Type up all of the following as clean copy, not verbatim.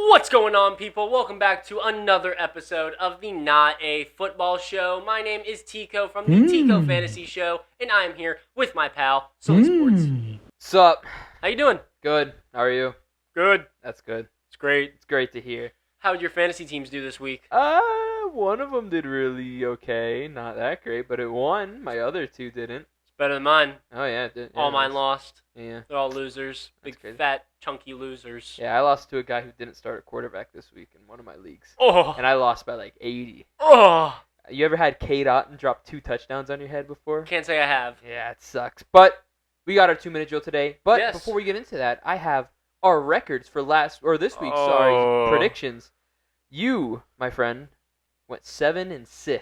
What's going on, people? Welcome back to another episode of the Not a Football Show. My name is Tico from the Tico Fantasy Show, and I am here with my pal, Sully Sports. Sup? How you doing? Good. How are you? Good. That's good. It's great. It's great to hear. How did your fantasy teams do this week? One of them did really okay. Not that great, but it won. My other two didn't. It's better than mine. Oh, yeah, it did. All mine lost. Yeah. They're all losers. That's Big, crazy. fat, chunky losers. Yeah, I lost to a guy who didn't start a quarterback this week in one of my leagues. Oh. And I lost by like 80. Oh. You ever had K. Dot and drop 2 touchdowns on your head before? Can't say I have. Yeah, it sucks. But we got our 2-minute drill today. But Yes. before we get into that, I have our records for this week's predictions. You, my friend, went 7-6.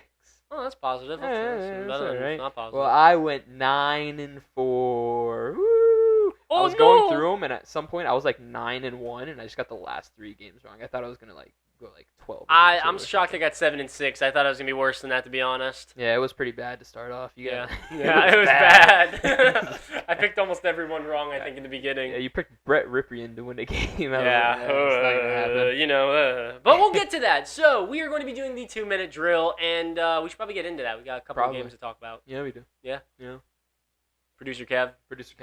Oh, that's positive. That's That's better than alright. not positive. Well, I went 9-4. Woo! Oh, I was going through them, and at some point I was like 9-1, and I just got the last 3 games wrong. I thought I was gonna go 12. I'm shocked I got 7-6. I thought it was gonna be worse than that, to be honest. Yeah, it was pretty bad to start off. Yeah, it was bad. I picked almost everyone wrong, I think, in the beginning. Yeah, you picked Brett Ripien to win the game. But But we'll get to that. So we are going to be doing the 2-minute drill, and we should probably get into that. We got a couple of games to talk about. Yeah, we do. Yeah? Yeah. Producer Kev. Producer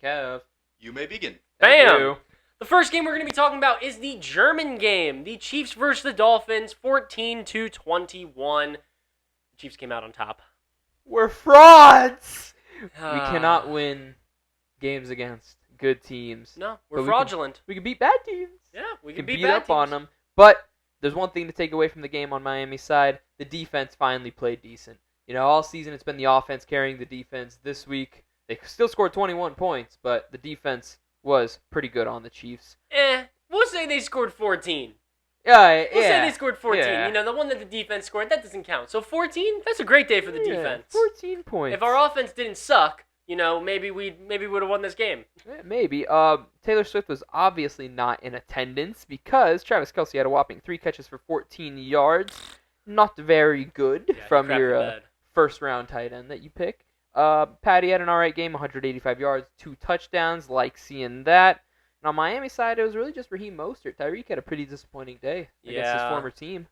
Kev. You may begin. Bam! Thank you. The first game we're going to be talking about is the German game. The Chiefs versus the Dolphins, 14-21. The Chiefs came out on top. We're frauds. We cannot win games against good teams. No, we're But fraudulent. We can beat bad teams. Yeah, we We can can beat beat bad up on teams. them. But there's one thing to take away from the game on Miami's side. The defense finally played decent. You know, all season it's been the offense carrying the defense. This week, they still scored 21 points, but the defense was pretty good on the Chiefs. We'll say they scored 14. Yeah, We'll say they scored 14. Yeah. You know, the one that the defense scored, that doesn't count. So 14, that's a great day for the defense. 14 points. If our offense didn't suck, you know, maybe we would have won this game. Maybe. Taylor Swift was obviously not in attendance because Travis Kelce had a whopping 3 catches for 14 yards. Not very good Yeah, from crap your the bed. first-round tight end that you pick. Patty had an alright game, 185 yards, 2 touchdowns. Like seeing that. And on Miami's side, it was really just Raheem Mostert. Tyreek had a pretty disappointing day against his former team.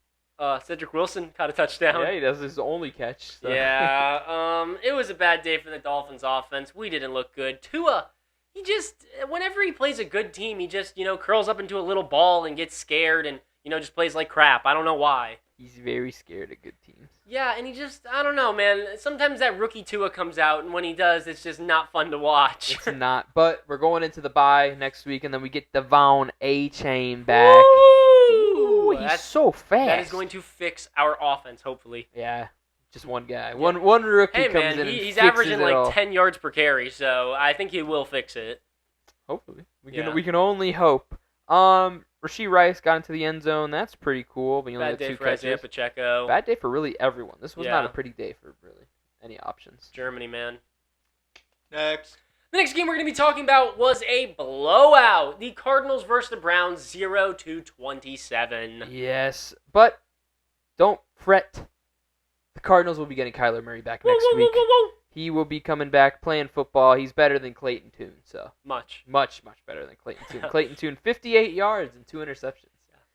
Cedric Wilson caught a touchdown. Yeah, he does his only catch. So. Yeah, it was a bad day for the Dolphins offense. We didn't look good. Tua, he just, whenever he plays a good team, he just, curls up into a little ball and gets scared and, just plays like crap. I don't know why. He's very scared of good teams. Yeah, and he just, I don't know, man. Sometimes that rookie Tua comes out, and when he does, it's just not fun to watch. It's not. But we're going into the bye next week, and then we get Devon A-Chain back. Woo! Ooh, he's so fast. That is going to fix our offense, hopefully. Yeah, just one guy. Yeah. One rookie Hey, comes man, in and he's fixes averaging it all. 10 yards per carry, so I think he will fix it. Hopefully. We Yeah. can only hope. Rashee Rice got into the end zone. That's pretty cool. But he only Bad had day 2 for Isaiah catches. Pacheco. Bad day for really everyone. This was not Yeah. a pretty day for really any options. Germany, man. Next. The next game we're going to be talking about was a blowout. The Cardinals versus the Browns, 0-27. Yes, but don't fret. The Cardinals will be getting Kyler Murray back next week. Woo. He will be coming back playing football. He's better than Clayton Tune, so Much. much better than Clayton Tune. Clayton Tune, 58 yards and 2 interceptions.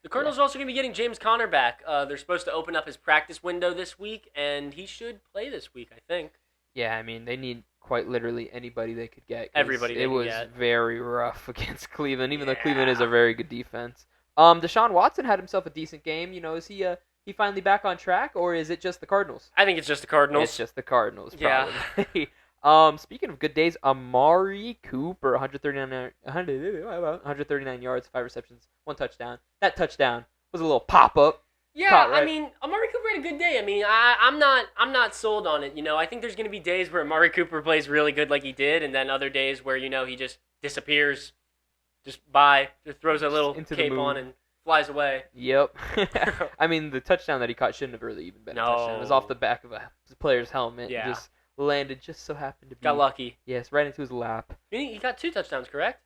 The Cardinals are also going to be getting James Conner back. They're supposed to open up his practice window this week, and he should play this week, I think. Yeah, I mean, they need quite literally anybody they could get. 'Cause Everybody they it can was get. very rough against Cleveland, even though Yeah. Cleveland is a very good defense. Deshaun Watson had himself a decent game. Is he finally back on track, or is it just the Cardinals? I think it's just the Cardinals. It's just the Cardinals, Yeah. probably. Speaking of good days, Amari Cooper, 139 yards, 5 receptions, 1 touchdown. That touchdown was a little pop-up. Yeah, Caught, right? I mean, Amari Cooper had a good day. I mean, I'm not sold on it. I think there's going to be days where Amari Cooper plays really good like he did, and then other days where, he just disappears, just throws a little Into the cape moon. on and flies away. Yep. I mean, the touchdown that he caught shouldn't have really even been a touchdown. It was off the back of a player's helmet. Yeah. And just landed, just so happened to be. Got lucky. Yes, right into his lap. He got 2 touchdowns, correct?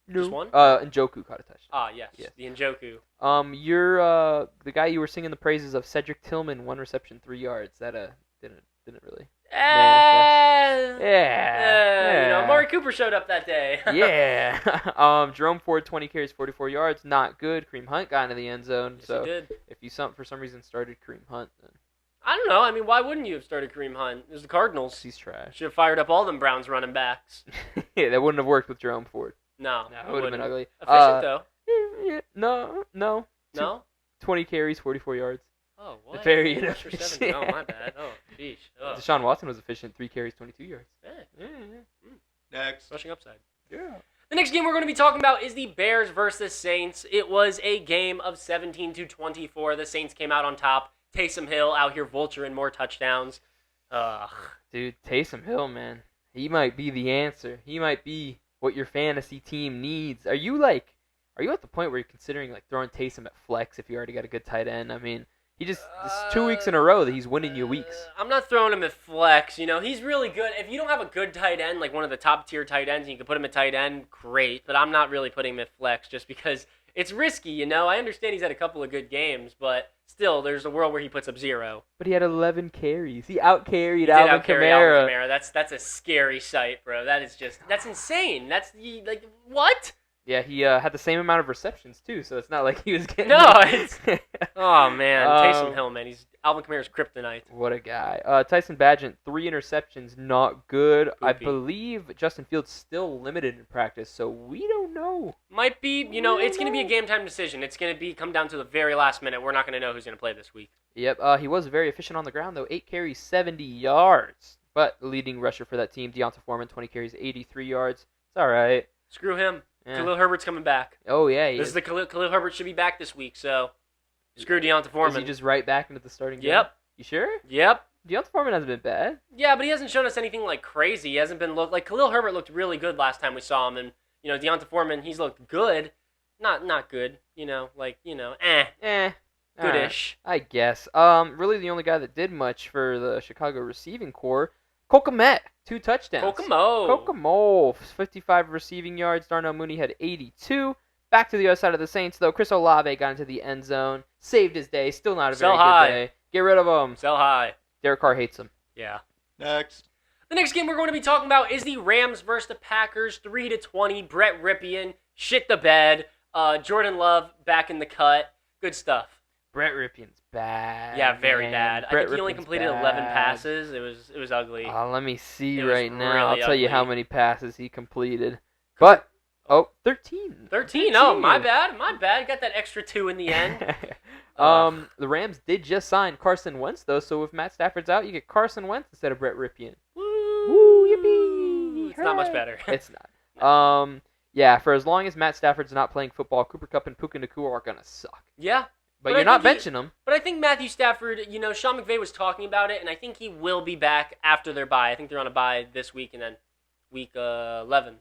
No. Just one? Njoku caught a touchdown. Ah, yes. Yes. The Njoku. You're the guy you were singing the praises of, Cedric Tillman, 1 reception, 3 yards. That didn't really. Yeah. Yeah. Amari Cooper showed up that day. Yeah. Jerome Ford, 20 carries, 44 yards. Not good. Kareem Hunt got into the end zone. Yes, So he did. if you for some reason started Kareem Hunt, then I don't know. I mean, why wouldn't you have started Kareem Hunt? It was the Cardinals. he's trash. Should have fired up all them Browns running backs. Yeah, that wouldn't have worked with Jerome Ford. No, It would have been ugly. Efficient though. Yeah, no. No. 20 carries, 44 yards. Oh, what? Very Rush for inefficient. 7. Oh, my bad. Oh, sheesh. Oh. Deshaun Watson was efficient. 3 carries, 22 yards. Eh, Next. rushing upside. Yeah. The next game we're going to be talking about is the Bears versus Saints. It was a game of 17-24. The Saints came out on top. Taysom Hill out here vulturing more touchdowns. Ugh. Dude, Taysom Hill, man. He might be the answer. He might be what your fantasy team needs. Are you at the point where you're considering like throwing Taysom at flex if you already got a good tight end? I mean, it's 2 weeks in a row that he's winning you weeks. I'm not throwing him at flex. You know, he's really good. If you don't have a good tight end, like one of the top tier tight ends, and you can put him at tight end, great. But I'm not really putting him at flex just because it's risky, you know. I understand he's had a couple of good games, but still, there's a world where he puts up 0. But he had 11 carries. He out-carried He did Alvin out-carry Kamara. Alvin Kamara. That's a scary sight, bro. That's insane. Like what? Yeah, he had the same amount of receptions too, so it's not like he was getting. No, it's oh man, Taysom Hill, man. He's Alvin Kamara's kryptonite. What a guy. Tyson Bagent, 3 interceptions, not good. I Poopy. believe Justin Fields still limited in practice, so we don't know. Might be, you know, it's going to be a game time decision. It's going to come down to the very last minute. We're not going to know who's going to play this week. Yep, he was very efficient on the ground though. 8 carries, 70 yards. But the leading rusher for that team, Deonta Foreman, 20 carries, 83 yards. It's all right. Screw him. Yeah. Khalil Herbert's coming back. Oh yeah, he This is the Khalil Herbert should be back this week, so screw Deonta Foreman. Is he just right back into the starting game? Yep. You sure? Yep. Deonta Foreman hasn't been bad. Yeah, but he hasn't shown us anything like crazy. He hasn't been like Khalil Herbert looked really good last time we saw him, and you know Deonta Foreman, he's looked good, not good. You know, like goodish. Right, I guess. Really the only guy that did much for the Chicago receiving core, Cole Kmet, 2 touchdowns. Kokomo, 55 receiving yards. Darnell Mooney had 82. Back to the other side of the Saints, though. Chris Olave got into the end zone, saved his day. Still not a very good day. Get rid of him. Sell high. Derek Carr hates him. Yeah. Next. The next game we're going to be talking about is the Rams versus the Packers, 3-20. Brett Ripien shit the bed. Jordan Love back in the cut. Good stuff. Brett Ripien's bad. Yeah, very man. bad. Brett I think he only Ripien's completed bad. 11 passes. It was ugly. Let me see It was right now. really I'll tell you ugly. how many passes he completed. But 13. 13. Oh, my bad. Got that extra 2 in the end. The Rams did just sign Carson Wentz though, so if Matt Stafford's out, you get Carson Wentz instead of Brett Ripien. Woo, yippee! It's not much better. It's not. Yeah, for as long as Matt Stafford's not playing football, Cooper Kupp and Puka Nacua are gonna suck. Yeah. But I you're not think benching him. But I think Matthew Stafford, you know, Sean McVay was talking about it, and I think he will be back after their bye. I think they're on a bye this week, and then week 11,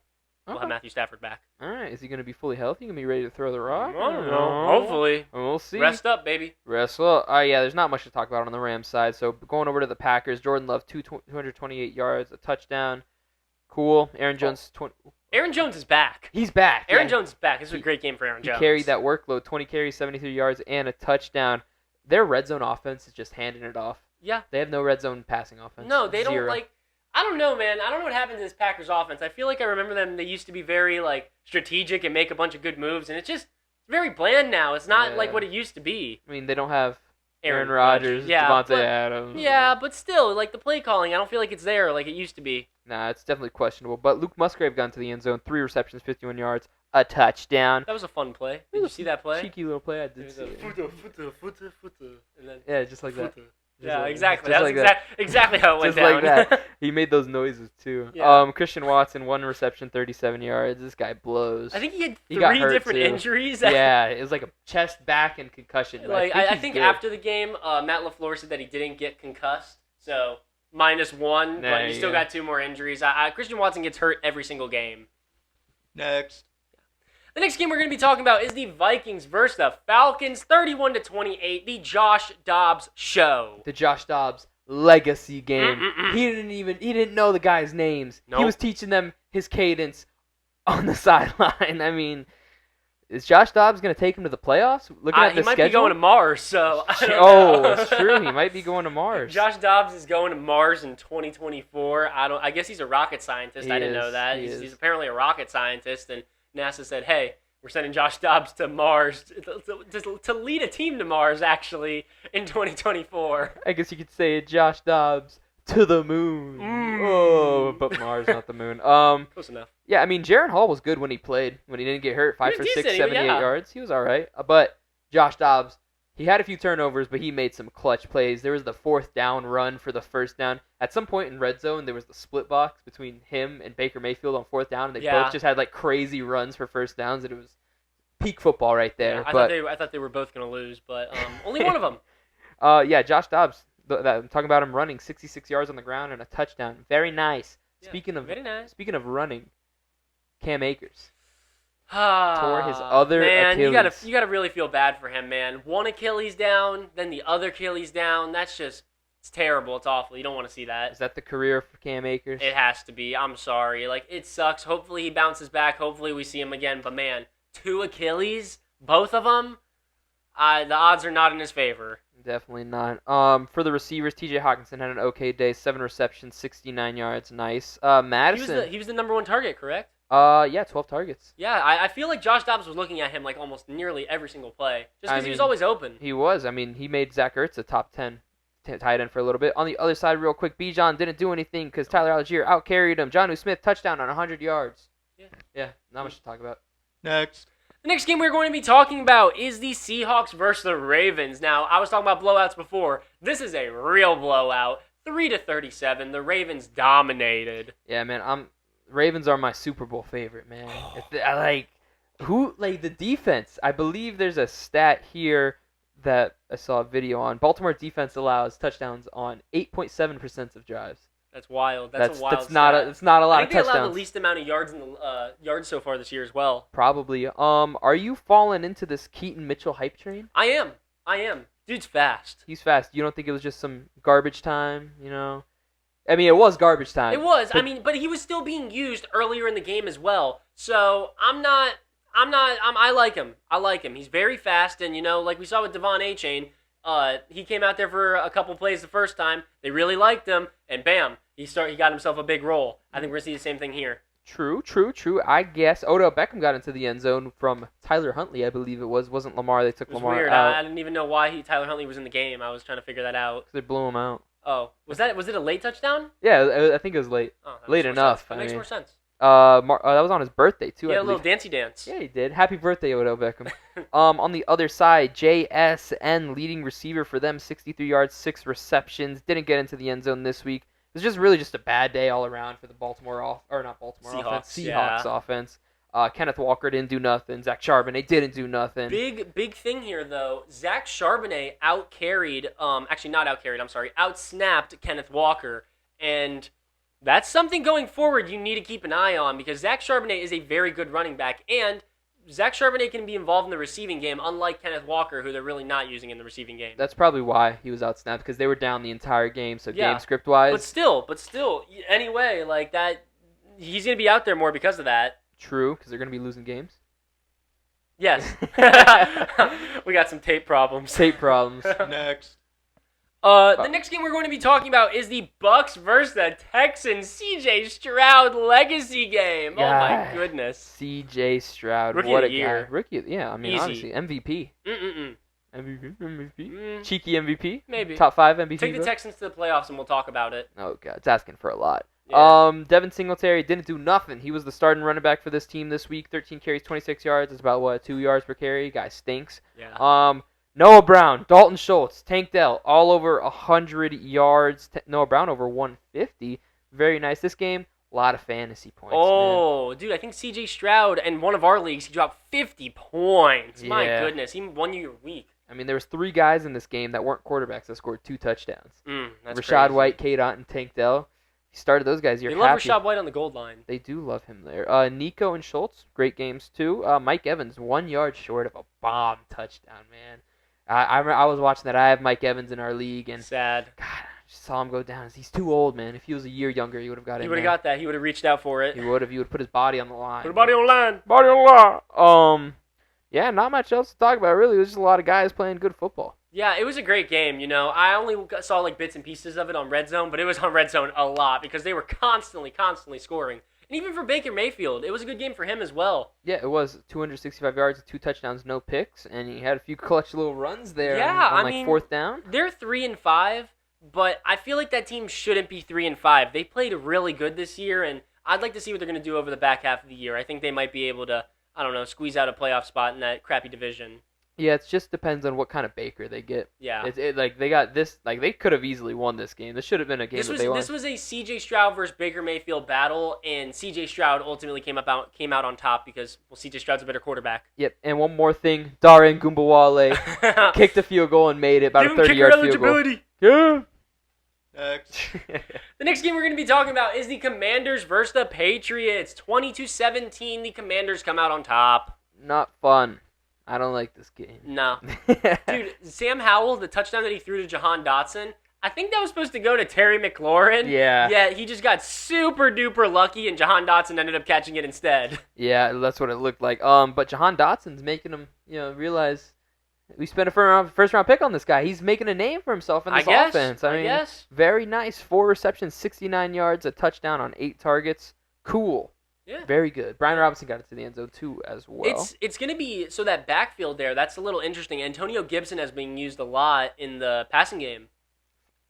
we'll have Matthew Stafford back. All right, is he gonna be fully healthy? Gonna be ready to throw the rock? I don't know. Hopefully. We'll see. Rest up, baby. Well, yeah, there's not much to talk about on the Rams side. So going over to the Packers, Jordan Love, 228 yards, a touchdown. Cool. Aaron Jones, Aaron Jones is back. He's back. Aaron Jones is back. This is a great game for Aaron Jones. He carried that workload, 20 carries, 73 yards, and a touchdown. Their red zone offense is just handing it off. Yeah. They have no red zone passing offense. No, they Zero. don't, I don't know, man. I don't know what happened to this Packers offense. I feel like I remember them. They used to be very, strategic and make a bunch of good moves, and it's just very bland now. It's not like what it used to be. I mean, they don't have Aaron Rodgers. Rodgers, Yeah, Devontae Adams. Yeah, but still, the play calling, I don't feel like it's there like it used to be. Nah, it's definitely questionable. But Luke Musgrave got into the end zone, 3 receptions, 51 yards, a touchdown. That was a fun play. Did you see that play? Cheeky little play. I It did was see a it. footer, and then Yeah, just like that. Yeah, exactly. Just That's like that. exactly how it went Just down. like that. He made those noises too. Yeah. Christian Watson, 1 reception, 37 yards. This guy blows. I think he had He got 3 hurt, different too. injuries. Yeah, it was like a chest, back, and concussion. But I he's think good. after the game, Matt LaFleur said that he didn't get concussed, so -1, There but you you still go. got 2 more injuries. Christian Watson gets hurt every single game. Next. The next game we're going to be talking about is the Vikings versus the Falcons, 31-28, the Josh Dobbs show. The Josh Dobbs legacy game. Mm-mm-mm. He didn't know the guys' names. He Nope. was teaching them his cadence on the sideline. I mean, Is Josh Dobbs going to take him to the playoffs? Looking at He the might schedule? be going to Mars, so I don't Oh, know. it's true. He might be going to Mars. Josh Dobbs is going to Mars in 2024. I guess he's a rocket scientist. I didn't know that. He's apparently a rocket scientist, and NASA said, "Hey, we're sending Josh Dobbs to Mars to lead a team to Mars, actually, in 2024." I guess you could say Josh Dobbs to the moon. Oh, but Mars, not the moon. Close enough. Yeah, I mean, Jaron Hall was good when he played, when he didn't get hurt. 5 for 6, decent, 78 yeah. yards. He was all right. But Josh Dobbs, he had a few turnovers, but he made some clutch plays. There was the 4th down run for the 1st down. At some point in red zone, there was the split box between him and Baker Mayfield on 4th down, and they both just had like crazy runs for 1st downs, and it was peak football right there. Yeah, I thought they were both going to lose, but only one of them. Yeah, Josh Dobbs. I'm talking about him running 66 yards on the ground and a touchdown. Very nice. Yeah, Very nice. Speaking of running, Cam Akers. Tore his other Achilles. You gotta really feel bad for him, man. One Achilles down, then the other Achilles down. That's just, it's terrible. It's awful. You don't want to see that. Is that the career for Cam Akers? It has to be. I'm sorry. Like, it sucks. Hopefully he bounces back. Hopefully we see him again. But man, 2 Achilles, both of them, the odds are not in his favor. Definitely not. For the receivers, T.J. Hawkinson had an okay day. 7 receptions, 69 yards. Nice. Madison. He was the number 1 target, correct? Yeah, 12 targets. Yeah, I feel like Josh Dobbs was looking at him like almost nearly every single play, just because he was always open. He was. I mean, he made Zach Ertz a top 10 tight end for a little bit. On the other side, real quick, Bijan didn't do anything because Tyler Algier out-carried him. Jonnu Smith, touchdown on 100 yards. Yeah, not much to talk about. Next. The next game we're going to be talking about is the Seahawks versus the Ravens. Now, I was talking about blowouts before. This is a real blowout. 3-37. The Ravens dominated. Yeah, man, Ravens are my Super Bowl favorite, man. The defense. I believe there's a stat here that I saw a video on. Baltimore defense allows touchdowns on 8.7% of drives. That's wild. That's a wild It's not a lot of touchdowns. I think they allowed the least amount of yards in the yards so far this year as well. Probably. Are you falling into this Keaton Mitchell hype train? I am. Dude's fast. He's fast. You don't think it was just some garbage time, you know? I mean, it was garbage time. It was. But he was still being used earlier in the game as well. So I like him. I like him. He's very fast, and like we saw with Devon Achane, he came out there for a couple plays the first time. They really liked him, and bam, he got himself a big role. I think we're gonna see the same thing here. True. I guess Odell Beckham got into the end zone from Tyler Huntley, I believe it was. Wasn't Lamar. They took Lamar weird. out. I didn't even know why Tyler Huntley was in the game. I was trying to figure that out. They blew him out. Oh, was it a late touchdown? Yeah, I think it was late. Oh, late enough. That makes more sense. That was on his birthday too. Yeah, I a little believe. dancey dance. Yeah, he did. Happy birthday, Odell Beckham. On the other side, JSN, leading receiver for them, 63 yards, 6 receptions. Didn't get into the end zone this week. It was just really just a bad day all around for the Seahawks offense. Kenneth Walker didn't do nothing. Zach Charbonnet didn't do nothing. Big thing here though. Zach Charbonnet outsnapped Kenneth Walker, and that's something going forward you need to keep an eye on because Zach Charbonnet is a very good running back, and Zach Charbonnet can be involved in the receiving game, unlike Kenneth Walker, who they're really not using in the receiving game. That's probably why he was outsnapped, because they were down the entire game, so Yeah. game script-wise. But still, anyway, like that, he's going to be out there more because of that. True, because they're going to be losing games. Yes. We got some tape problems. Tape problems. Next. The next game we're going to be talking about is the Bucks versus the Texans. C.J. Stroud legacy game. Oh my goodness. C.J. Stroud, Rookie what of a the year. guy. Rookie, yeah. I mean, Easy. honestly, MVP. Mm-mm-mm. MVP. Cheeky MVP. Maybe. Top 5 MVP. Take the vote? Texans to the playoffs and we'll talk about it. Oh god, it's asking for a lot. Yeah. Devin Singletary didn't do nothing. He was the starting running back for this team this week. 13 carries, 26 yards. It's about 2 yards per carry. Guy stinks. Yeah. Noah Brown, Dalton Schultz, Tank Dell, all over 100 yards. Noah Brown over 150. Very nice. This game, a lot of fantasy points. Man. Dude, I think C.J. Stroud in one of our leagues, he dropped 50 points. My Yeah. goodness, he won you your week. I mean, there was 3 guys in this game that weren't quarterbacks that scored 2 touchdowns. That's Rashad crazy. White, Kate Ott, and Tank Dell. If you started those guys, you're They love happy. Rashad White on the gold line. They do love him there. Nico and Schultz, great games too. Mike Evans, 1 yard short of a bomb touchdown, man. I was watching that. I have Mike Evans in our league, and Sad. God, I just saw him go down. He's too old, man. If he was a year younger, he would have got in. He would have got that. He would have reached out for it. He would have. He would put his body on the line. Put a body on line. Body on the line. Yeah, not much else to talk about, really. It was just a lot of guys playing good football. Yeah, it was a great game. I only saw like bits and pieces of it on Red Zone, but it was on Red Zone a lot because they were constantly scoring. And even for Baker Mayfield, it was a good game for him as well. Yeah, it was 265 yards, 2 touchdowns, no picks, and he had a few clutch little runs there Yeah, on like fourth down. They're 3-5, but I feel like that team shouldn't be 3-5. They played really good this year, and I'd like to see what they're going to do over the back half of the year. I think they might be able to, I don't know, squeeze out a playoff spot in that crappy division. Yeah, it just depends on what kind of Baker they get. Yeah. Like they got this, like they could have easily won this game. This should have been a game they won. This was a C.J. Stroud versus Baker Mayfield battle, and C.J. Stroud ultimately came out on top because C.J. Stroud's a better quarterback. Yep, and one more thing, Darren Gumbawale kicked a field goal and made it, about a 30-yard field goal. Yeah. Next. The next game we're going to be talking about is the Commanders versus the Patriots. 20-17, the Commanders come out on top. Not fun. I don't like this game. No. Dude, Sam Howell, the touchdown that he threw to Jahan Dotson, I think that was supposed to go to Terry McLaurin. Yeah. Yeah, he just got super duper lucky, and Jahan Dotson ended up catching it instead. Yeah, that's what it looked like. But Jahan Dotson's making him, realize we spent a first round pick on this guy. He's making a name for himself in this offense. I mean, guess. Very nice. 4 receptions, 69 yards, a touchdown on 8 targets. Cool. Yeah. Very good. Brian Robinson got it to the end zone too as well. It's going to be, so that backfield there, that's a little interesting. Antonio Gibson has been used a lot in the passing game.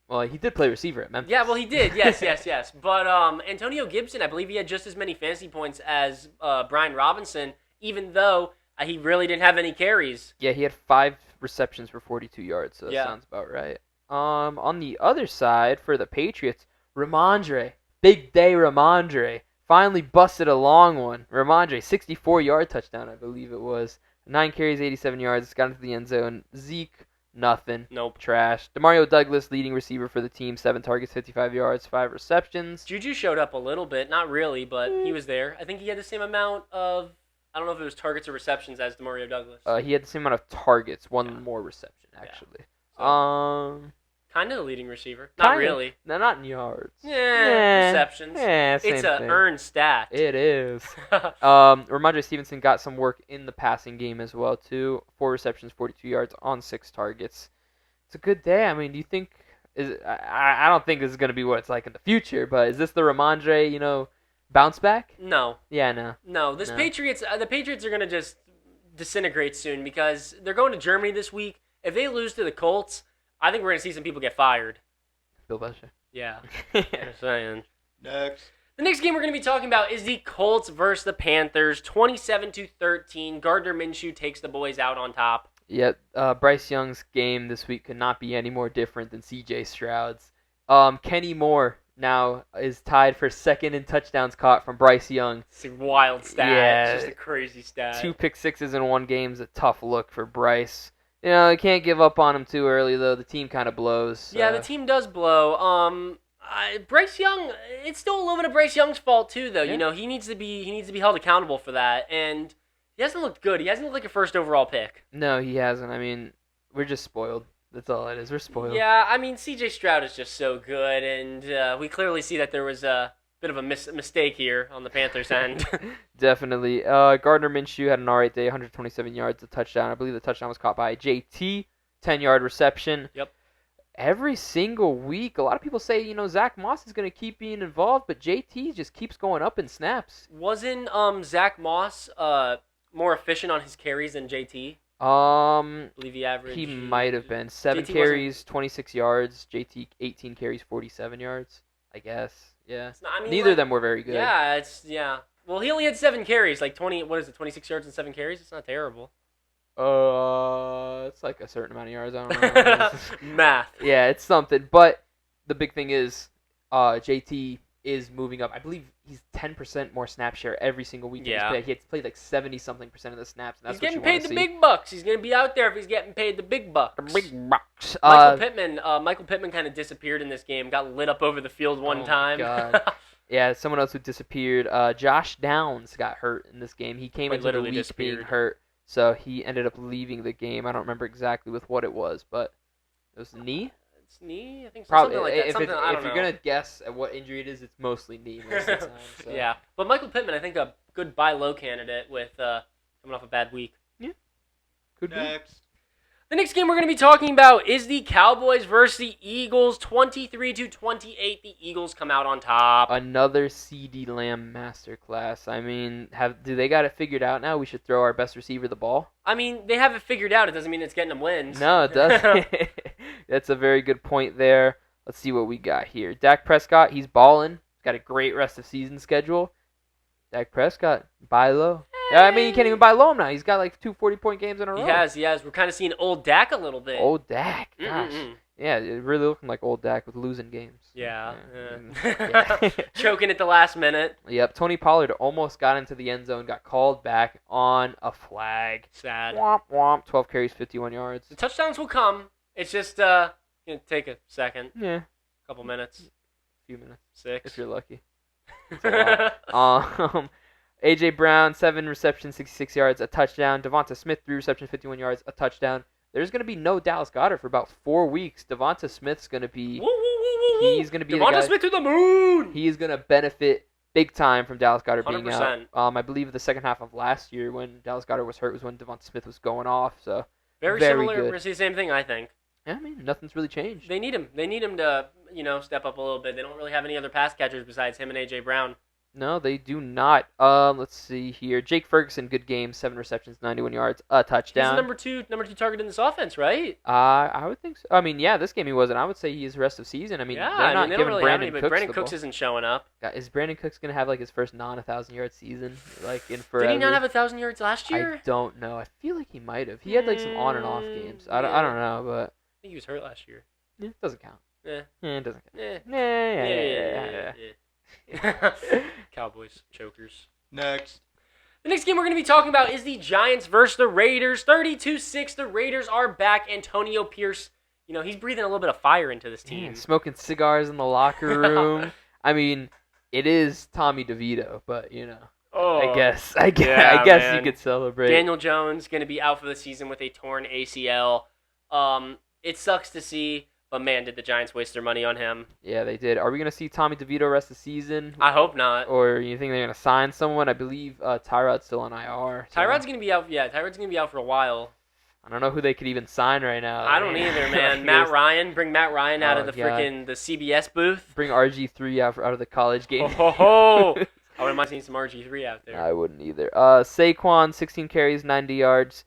Well, he did play receiver at Memphis. Yeah, well, he did. Yes. But Antonio Gibson, I believe he had just as many fantasy points as Brian Robinson, even though he really didn't have any carries. Yeah, he had 5 receptions for 42 yards, so that sounds about right. On the other side, for the Patriots, Ramondre, big day Ramondre, finally busted a long one. Ramondre, 64-yard touchdown, I believe it was. 9 carries, 87 yards, got into the end zone. Zeke, nothing. Nope. Trash. Demario Douglas, leading receiver for the team, 7 targets, 55 yards, 5 receptions. Juju showed up a little bit, not really, but he was there. I think he had the same amount of, I don't know if it was targets or receptions as Demario Douglas. He had the same amount of targets, one more reception, actually. So, kind of the leading receiver. Not really. No, not in yards. Yeah, receptions. Yeah, same it's an thing. earned stat. It is. Ramondre Stevenson got some work in the passing game as well, too. 4 receptions, 42 yards on 6 targets. It's a good day. I mean, do you think... I don't think this is going to be what it's like in the future, but is this the Ramondre, bounce back? No. Yeah, no. No, the Patriots are going to just disintegrate soon because they're going to Germany this week. If they lose to the Colts, I think we're going to see some people get fired. Bill Belichick. Yeah. Just saying. Next. The next game we're going to be talking about is the Colts versus the Panthers. 27-13. Gardner Minshew takes the boys out on top. Yeah, Bryce Young's game this week could not be any more different than C.J. Stroud's. Kenny Moore now is tied for second in touchdowns caught from Bryce Young. It's a wild stat. Yeah. It's just a crazy stat. 2 pick sixes in one game is a tough look for Bryce. You can't give up on him too early, though. The team kind of blows. Yeah, the team does blow. Bryce Young, it's still a little bit of Bryce Young's fault, too, though. Yeah. He needs to be held accountable for that. And he hasn't looked good. He hasn't looked like a first overall pick. No, he hasn't. I mean, we're just spoiled. That's all it is. We're spoiled. Yeah, I mean, C.J. Stroud is just so good, and we clearly see that there was a bit of a mistake here on the Panthers' end. Definitely. Gardner Minshew had an alright day, 127 yards, a touchdown. I believe the touchdown was caught by JT, 10-yard reception. Yep. Every single week, a lot of people say, Zach Moss is going to keep being involved, but JT just keeps going up in snaps. Wasn't Zach Moss more efficient on his carries than JT? I believe he averaged. He might have been 7 carries, 26 yards. JT 18 carries, 47 yards. I guess. Yeah. Neither of them were very good. Yeah. Well, he only had 7 carries, like 26 yards and 7 carries. It's not terrible. It's like a certain amount of yards. I don't know. Math. Yeah, it's something. But the big thing is, JT is moving up. I believe he's 10% more snap share every single week. Yeah. He has played like 70-something% of the snaps. And that's he's getting what you paid the big bucks. He's going to be out there if he's getting paid the big bucks. The big bucks. Michael Pittman kind of disappeared in this game. Got lit up over the field one time. God. Yeah, someone else who disappeared. Josh Downs got hurt in this game. He came into the week being hurt, so he ended up leaving the game. I don't remember exactly with what it was, but it was knee. It's knee, I think. Probably. Something like that. If you're gonna guess at what injury it is, it's mostly knee most of the time. So. Yeah, but Michael Pittman, I think a good buy low candidate with coming off a bad week. Yeah. Could be. Next. The next game we're going to be talking about is the Cowboys versus the Eagles, 23-28. The Eagles come out on top. Another CeeDee Lamb masterclass. I mean, do they got it figured out now? We should throw our best receiver the ball? I mean, they have it figured out. It doesn't mean it's getting them wins. No, it doesn't. That's a very good point there. Let's see what we got here. Dak Prescott, he's balling. He's got a great rest of season schedule. Dak Prescott, buy low. I mean, you can't even buy low now. He's got like 2 40-point games in a row. He has. We're kind of seeing old Dak a little bit. Old Dak, gosh. Mm-mm. Yeah, it really looking like old Dak with losing games. Yeah. Yeah. Choking at the last minute. Yep, Tony Pollard almost got into the end zone, got called back on a flag. Sad. Womp womp. 12 carries, 51 yards. The touchdowns will come. It's just gonna take a second, Yeah, couple minutes, a few minutes 6. if you're lucky. A.J. Brown, 7 receptions, 66 yards, a touchdown. Devonta Smith, 3 receptions, 51 yards, a touchdown. There's going to be no Dallas Goedert for about 4 weeks. Devonta Smith's going to be... Woo, woo, woo, woo, He's going to be the Devonta guy... Smith to the moon. He is going to benefit big time from Dallas Goedert being 100%. out. I believe the second half of last year when Dallas Goedert was hurt was when Devonta Smith was going off. So Very very similar. good. We're gonna see the same thing, I think. yeah, I mean, nothing's really changed. They need him. They need him to, step up a little bit. They don't really have any other pass catchers besides him and A.J. Brown. No, they do not. Let's see here. Jake Ferguson, good game, 7 receptions, 91 yards, a He's touchdown. the number two target in this offense, right? I would think so. I mean, yeah, this game he wasn't. I would say he's the rest of season. I mean, Yeah, they're not they don't giving really Brandon have any, but Cooks Brandon the Cooks ball. isn't showing up. Is Brandon Cooks gonna have like his first non-1,000-yard season, like in forever? Did he not have 1,000 yards last year? I don't know. I feel like he might have. He had like some on and off games. I don't know, but I think he was hurt last year. it doesn't count. Eh. It doesn't count. Eh. Yeah. Cowboys chokers. Next. The next game we're going to be talking about is the Giants versus the Raiders. 32-6. The Raiders are back. Antonio Pierce, he's breathing a little bit of fire into this team. Man, smoking cigars in the locker room. I mean, it is Tommy DeVito, but I guess Yeah, you man. could celebrate. Daniel Jones going to be out for the season with a torn ACL. It sucks to see, but man, did the Giants waste their money on him. Yeah, they did. Are we gonna see Tommy DeVito rest of the season? I hope not. Or you think they're gonna sign someone? I believe Tyrod's still on IR. so Tyrod's going to be out. Yeah, Tyrod's going to be out for a while. I don't know who they could even sign right now. I don't either, man. Matt Ryan, bring Matt Ryan out Oh, of the God. freaking the CBS booth. Bring RG3 out of the college game. Oh, I wouldn't mind seeing some RG3 out there. I wouldn't either. Saquon, 16 carries, 90 yards.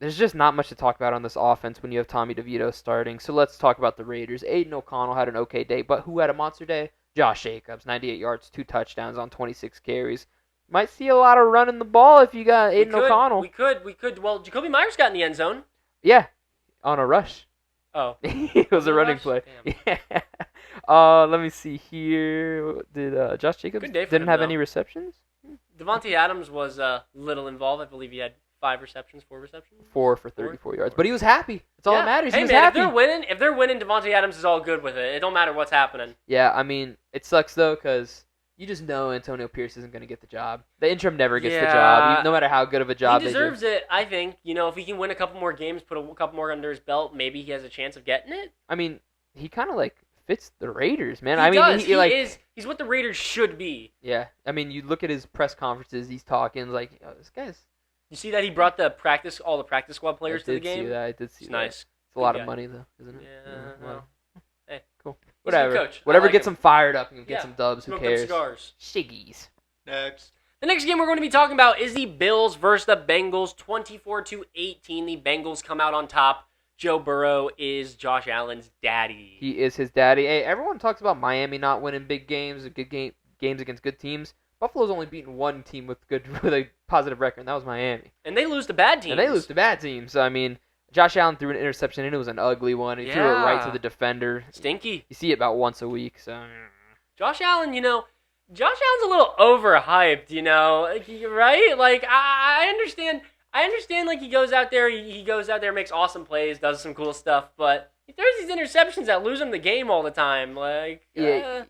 There's just not much to talk about on this offense when you have Tommy DeVito starting. So let's talk about the Raiders. Aiden O'Connell had an okay day, but who had a monster day? Josh Jacobs, 98 yards, 2 touchdowns on 26 carries. Might see a lot of running the ball if you got Aiden O'Connell. We could. Well, Jacoby Myers got in the end zone. Yeah, on a rush. Oh. It was a running rush? play. Damn. Yeah. Let me see here. Did Josh Jacobs Good day for didn't him, have though. any receptions? Devontae Adams was little involved. I believe he had 4 receptions. 4 for 34 yards. But he was happy. That's all that matters. Hey, He was man, happy. if they're winning, Devontae Adams is all good with it. It don't matter what's happening. Yeah, I mean, it sucks though because you just know Antonio Pierce isn't going to get the job. The interim never gets the job, no matter how good of a job He they do. deserves it, I think. If he can win a couple more games, put a couple more under his belt, maybe he has a chance of getting it. I mean, he kind of like fits the Raiders, man. He I mean, does. He's what the Raiders should be. Yeah, I mean, you look at his press conferences. He's talking like, oh, this guy's. You see that he brought all the practice squad players to the game? I did see It's that. nice. It's a lot Good of guy. money though, isn't it? Yeah. Well, Hey, cool. he's a good Whatever. coach. I Whatever like gets him. him fired up and get Yeah. some dubs. Who Smoke them cares? cigars. Shiggies. Next. The next game we're going to be talking about is the Bills versus the Bengals, 24-18. The Bengals come out on top. Joe Burrow is Josh Allen's daddy. He is his daddy. Hey, everyone talks about Miami not winning big games, games against good teams. Buffalo's only beaten one team with a positive record, and that was Miami. And they lose to bad teams. And they lose to bad teams. So, I mean, Josh Allen threw an interception, and it was an ugly one. He threw it right to the defender. Stinky. You see it about once a week. So Josh Allen, Josh Allen's a little overhyped, right? Like, I understand. Like, he goes out there, makes awesome plays, does some cool stuff, but He throws these interceptions that lose him the game all the time. Like, Yeah,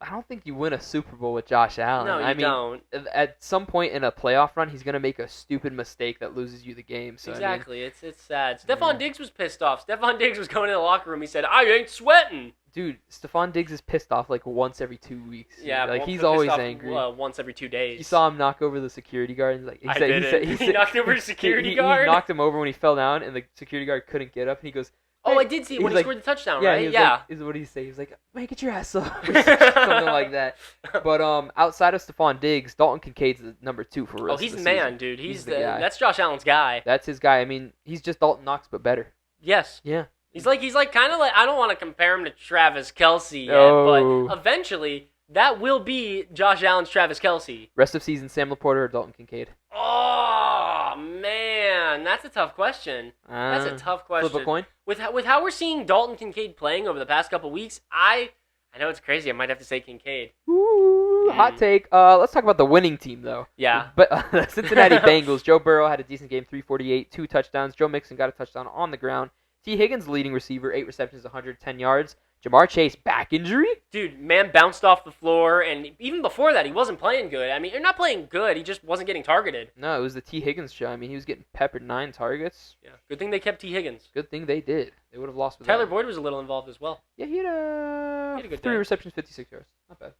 I don't think you win a Super Bowl with Josh Allen. no, you I mean, don't. at some point in a playoff run, he's gonna make a stupid mistake that loses you the game. So Exactly. It's sad. Yeah. Stephon Diggs was pissed off. Stephon Diggs was going in the locker room. He said, "I ain't sweating." dude, Stephon Diggs is pissed off like once every 2 weeks. Yeah, like well, he's pissed always off, angry. once every 2 days. You saw him knock over the security guard. And I didn't. He knocked over a security guard? He knocked him over when he fell down, and the security guard couldn't get up. And he goes, Oh, I did see it when he like- scored the touchdown, "Yeah, right? he was Yeah. Like, is what did he say? He was like, "Man, get your ass up," or something like that. But outside of Stephon Diggs, Dalton Kincaid's the number 2 for. Oh, he's the man, dude. He's the guy. That's Josh Allen's guy. That's his guy. I mean, he's just Dalton Knox, but better. Yes. Yeah. He's like kind of like, I don't want to compare him to Travis Kelce yet, Oh. but eventually that will be Josh Allen's Travis Kelce. Rest of season, Sam Laporta or Dalton Kincaid? Oh man, that's a tough question. That's a tough question. Flip a coin. With how we're seeing Dalton Kincaid playing over the past couple weeks, I know it's crazy. I might have to say Kincaid. Ooh, hot take. Let's talk about the winning team though. Yeah. But the Cincinnati Bengals. Joe Burrow had a decent game, 348, 2 touchdowns. Joe Mixon got a touchdown on the ground. T. Higgins, leading receiver, 8 receptions, 110 yards. Jamar Chase, back injury? Dude, man bounced off the floor, and even before that, he wasn't playing good. I mean, you're not playing good. He just wasn't getting targeted. No, it was the T. Higgins show. I mean, he was getting peppered 9 targets. Yeah. Good thing they kept T. Higgins. Good thing they did. They would have lost without Tyler him. Boyd was a little involved as well. Yeah, he had He had a good 3 day. receptions, 56 yards. Not bad.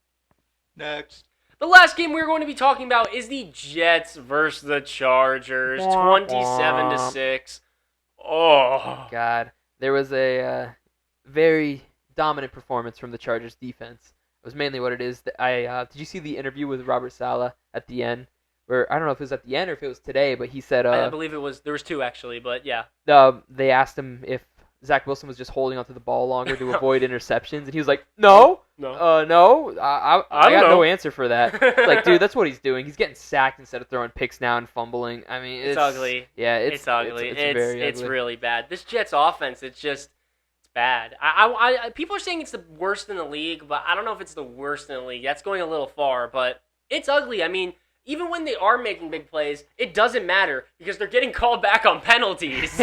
Next. The last game we're going to be talking about is the Jets versus the Chargers, Wah, 27-6. Oh. God. There was a very dominant performance from the Chargers defense. It was mainly what it is. Did you see the interview with Robert Saleh at the end? Where I don't know if it was at the end or if it was today, but he said I believe there was 2 actually, but yeah. they asked him if Zach Wilson was just holding onto the ball longer to avoid interceptions, and he was like, "No, no, I I don't got know." no answer for that." It's like, dude, that's what he's doing. He's getting sacked instead of throwing picks now and fumbling. I mean, It's ugly. Yeah, It's ugly. It's very It's ugly. really bad. This Jets offense, it's bad. People are saying it's the worst in the league, but I don't know if it's the worst in the league. That's going a little far, but it's ugly. I mean, even when they are making big plays, it doesn't matter because they're getting called back on penalties.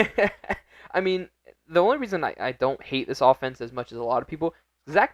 I mean, the only reason I don't hate this offense as much as a lot of people, Zach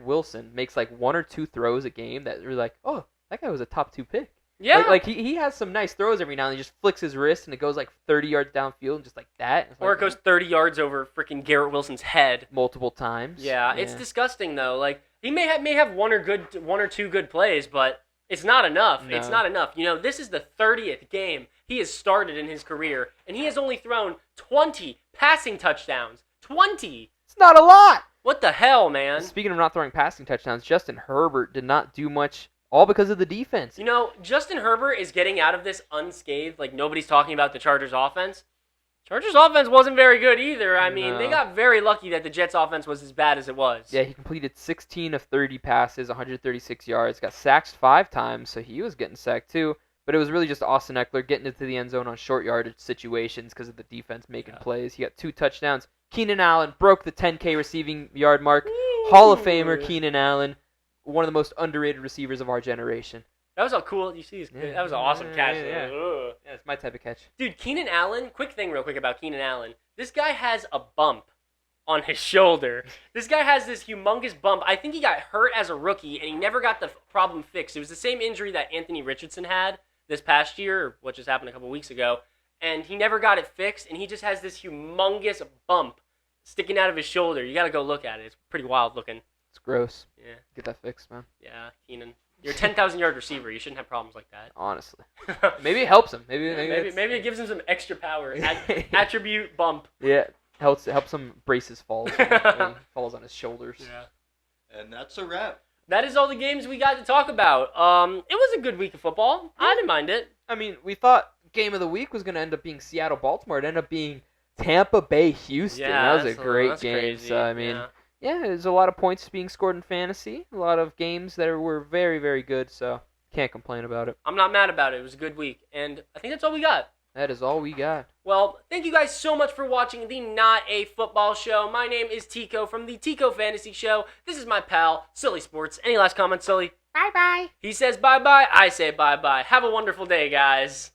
Wilson makes like 1 or 2 throws a game that are like, oh, that guy was a top 2 pick. Yeah. Like he has some nice throws every now and then. He just flicks his wrist and it goes like 30 yards downfield and just like that. It's Or like, it goes 30 yards over freaking Garrett Wilson's head. multiple times. Yeah, it's disgusting though. Like he may have one or two good plays, but it's not enough. No. It's not enough. You know, this is the 30th game he has started in his career, and he has only thrown 20 passing touchdowns. 20. It's not a lot. What the hell, man? Speaking of not throwing passing touchdowns, Justin Herbert did not do much, all because of the defense. You know, Justin Herbert is getting out of this unscathed. Like nobody's talking about the Chargers offense. Chargers offense wasn't very good either. I mean, No. they got very lucky that the Jets offense was as bad as it was. Yeah, he completed 16 of 30 passes, 136 yards, got sacked 5 times, so he was getting sacked too. But it was really just Austin Eckler getting into the end zone on short yardage situations because of the defense making plays. He got 2 touchdowns. Keenan Allen broke the 10K receiving yard mark. Hall of Famer Keenan Allen, one of the most underrated receivers of our generation. That was a cool. You see, Yeah. that was an awesome catch. Yeah. Ugh. Yeah, it's my type of catch. Dude, Keenan Allen, quick thing real quick about Keenan Allen. This guy has a bump on his shoulder. This guy has this humongous bump. I think he got hurt as a rookie, and he never got the problem fixed. It was the same injury that Anthony Richardson had this past year, or what just happened a couple weeks ago, and he never got it fixed, and he just has this humongous bump sticking out of his shoulder. You got to go look at it. It's pretty wild looking. It's gross. Yeah, Get that fixed, man. yeah, Keenan. You're a 10,000-yard receiver. You shouldn't have problems like that. Honestly. Maybe it helps him. Maybe Maybe it gives him some extra power. Attribute bump. Yeah, helps him brace his falls when he falls on his shoulders. Yeah. And that's a wrap. That is all the games we got to talk about. It was a good week of football. I didn't mind it. I mean, we thought game of the week was going to end up being Seattle-Baltimore. It ended up being Tampa Bay-Houston. That was a great game. Crazy. So, I mean, Yeah. yeah, there's a lot of points being scored in fantasy. A lot of games that were very, very good. So, can't complain about it. I'm not mad about it. It was a good week. And I think that's all we got. That is all we got. Well, thank you guys so much for watching the Not a Football Show. My name is Tico from the Tico Fantasy Show. This is my pal, Silly Sports. Any last comments, Silly? Bye-bye. He says bye-bye. I say bye-bye. Have a wonderful day, guys.